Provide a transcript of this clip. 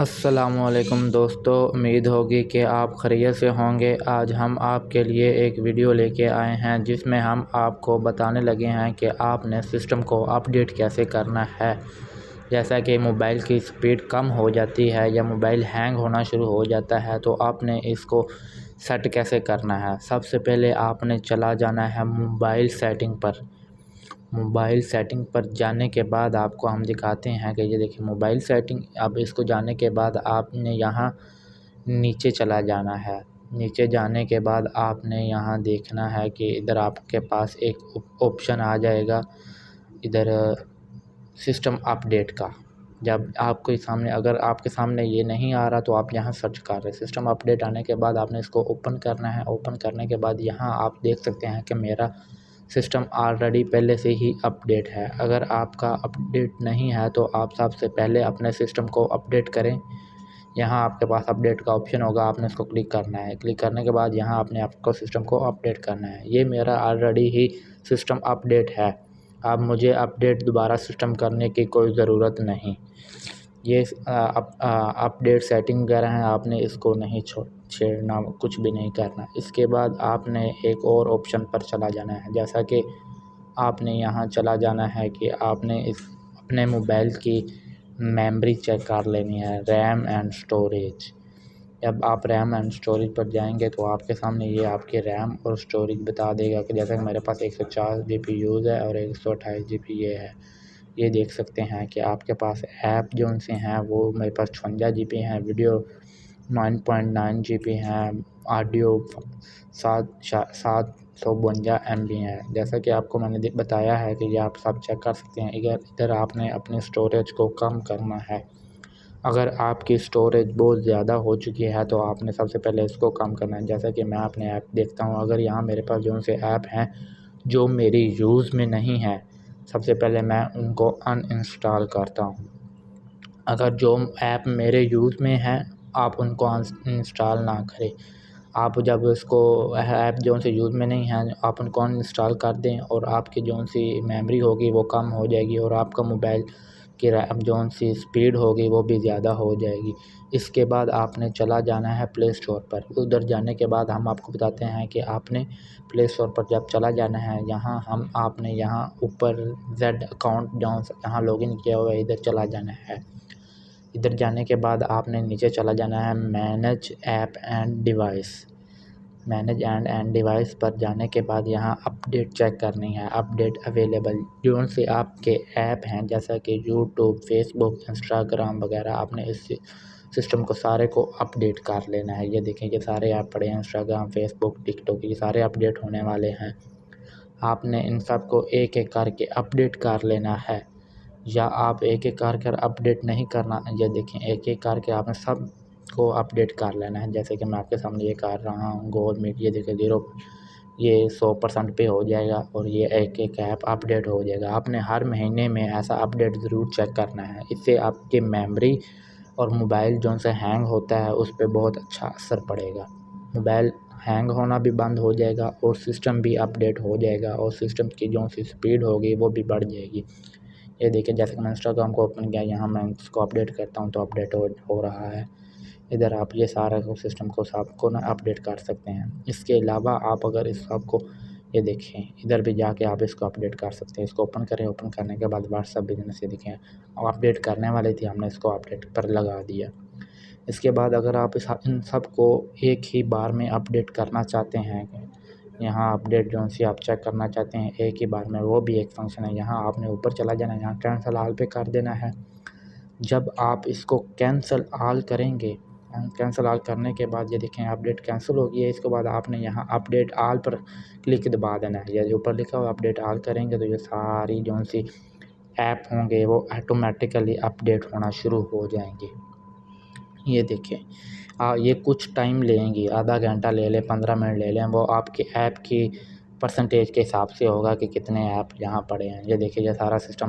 अस्सलामुअलैकुम दोस्तों, उम्मीद होगी कि आप खैरियत से होंगे। आज हम आपके लिए एक वीडियो लेके आए हैं जिसमें हम आपको बताने लगे हैं कि आपने सिस्टम को अपडेट कैसे करना है। जैसा कि मोबाइल की स्पीड कम हो जाती है या मोबाइल हैंग होना शुरू हो जाता है, तो आपने इसको सेट कैसे करना है। सबसे पहले आपने चला जाना है मोबाइल सेटिंग पर। मोबाइल सेटिंग पर जाने के बाद आपको हम दिखाते हैं कि ये देखिए मोबाइल सेटिंग। अब इसको जाने के बाद आपने यहाँ नीचे चला जाना है। नीचे जाने के बाद आपने यहाँ देखना है कि इधर आपके पास एक ऑप्शन आ जाएगा, इधर सिस्टम अपडेट का। जब आपके सामने अगर आपके सामने ये नहीं आ रहा तो आप यहाँ सर्च कर रहे सिस्टम अपडेट। आने के बाद आपने इसको ओपन करना है। ओपन करने के बाद यहाँ आप देख सकते हैं कि मेरा सिस्टम ऑलरेडी पहले से ही अपडेट है। अगर आपका अपडेट नहीं है तो आप सबसे पहले अपने सिस्टम को अपडेट करें। यहाँ आपके पास अपडेट का ऑप्शन होगा, आपने इसको क्लिक करना है। क्लिक करने के बाद यहाँ आपने आपको सिस्टम को अपडेट करना है। ये मेरा ऑलरेडी ही सिस्टम अपडेट है। अब मुझे अपडेट दोबारा सिस्टम करने की कोई ज़रूरत नहीं। ये अपडेट सेटिंग वगैरह है, आपने इसको नहीं छेड़ना, कुछ भी नहीं करना। इसके बाद आपने एक और ऑप्शन पर चला जाना है। जैसा कि आपने यहाँ चला जाना है कि आपने इस अपने मोबाइल की मेमोरी चेक कर लेनी है, रैम एंड स्टोरेज। जब आप रैम एंड स्टोरेज पर जाएंगे तो आपके सामने ये आपके रैम और स्टोरेज बता देगा कि जैसा कि मेरे पास 104 GB यूज़ है और 128 GB ये है। ये देख सकते हैं कि आपके पास ऐप जो उनसे हैं वो मेरे पास 56 GB हैं, वीडियो 9.9 GB हैं, ऑडियो 752 MB हैं। जैसा कि आपको मैंने बताया है कि ये आप सब चेक कर सकते हैं। इधर आपने अपने स्टोरेज को कम करना है। अगर आपकी स्टोरेज बहुत ज़्यादा हो चुकी है तो आपने सबसे पहले इसको कम करना है। जैसा कि मैं अपने ऐप देखता हूँ, अगर यहाँ मेरे पास जो से ऐप हैं जो मेरी यूज़ में नहीं है, सबसे पहले मैं उनको अनइंस्टॉल करता हूँ। अगर जो ऐप मेरे यूज़ में है आप उनको अनइंस्टॉल ना करें। आप जब इसको ऐप जो से यूज़ में नहीं है आप उनको अनइंस्टॉल कर दें और आपकी जो सी मेमोरी होगी वो कम हो जाएगी और आपका मोबाइल की रैम जो सी स्पीड होगी वो भी ज़्यादा हो जाएगी। इसके बाद आपने चला जाना है प्ले स्टोर पर। उधर जाने के बाद हम आपको बताते हैं कि आपने प्ले स्टोर पर जब चला जाना है, आपने यहाँ ऊपर जेड अकाउंट जो यहाँ लॉगिन किया हुआ है इधर चला जाना है। इधर जाने के बाद आपने नीचे चला जाना है manage app and device. Manage and device पर जाने के बाद यहाँ अपडेट चेक करनी है, अपडेट अवेलेबल जो से आपके ऐप हैं जैसा कि यूट्यूब, फेसबुक, इंस्टाग्राम वगैरह। आपने इस सिस्टम को सारे को अपडेट कर लेना है। ये देखें ये सारे ऐप पड़े हैं, इंस्टाग्राम, फेसबुक, टिकटॉक, ये सारे अपडेट होने वाले हैं। आपने इन सब को एक एक करके अपडेट कर लेना है, या आप एक एक कर अपडेट नहीं करना। ये देखें एक एक करके आपने सब को अपडेट कर लेना है। जैसे कि मैं आपके सामने ये कर रहा हूँ गवर्नमेंट, ये देखिए 0 ये 100% पे हो जाएगा और ये एक एक ऐप अपडेट हो जाएगा। आपने हर महीने में ऐसा अपडेट ज़रूर चेक करना है। इससे आपकी मेमोरी और मोबाइल जो से हैंग होता है उस पर बहुत अच्छा असर पड़ेगा। मोबाइल हैंग होना भी बंद हो जाएगा और सिस्टम भी अपडेट हो जाएगा और सिस्टम की जो सी स्पीड होगी वो भी बढ़ जाएगी। ये देखिए जैसे कि मैं इंस्टाग्राम को ओपन किया, यहाँ मैं इसको अपडेट करता हूँ तो अपडेट हो रहा है। इधर आप ये सारा सिस्टम को सबको ना अपडेट कर सकते हैं। इसके अलावा आप अगर इस सबको ये देखें इधर भी जाके आप इसको अपडेट कर सकते हैं। इसको ओपन करें, ओपन करने के बाद व्हाट्सएप बिजनेस ये देखें अब अपडेट करने वाली थी, हमने इसको अपडेट पर लगा दिया। इसके बाद अगर आप इन सब को एक ही बार में अपडेट करना चाहते हैं, यहाँ अपडेट जो सी आप चेक करना चाहते हैं एक ही बार में, वो भी एक फ़ंक्शन है। यहाँ आपने ऊपर चला जाना है, यहाँ कैंसल ऑल पे कर देना है। जब आप इसको कैंसल ऑल करेंगे, कैंसल ऑल करने के बाद ये देखें अपडेट कैंसिल हो गई है। इसके बाद आपने यहाँ अपडेट ऑल पर क्लिक दबा देना है। ये जो ऊपर लिखा हुआ अपडेट ऑल करेंगे तो ये सारी जो सी ऐप होंगे वो ऑटोमेटिकली अपडेट होना शुरू हो जाएंगे। ये देखें ये कुछ टाइम लेंगी, आधा घंटा ले लें, 15 मिनट ले लें, वो आपके ऐप की परसेंटेज के हिसाब से होगा कि कितने ऐप यहाँ पड़े हैं। ये देखिए ये सारा सिस्टम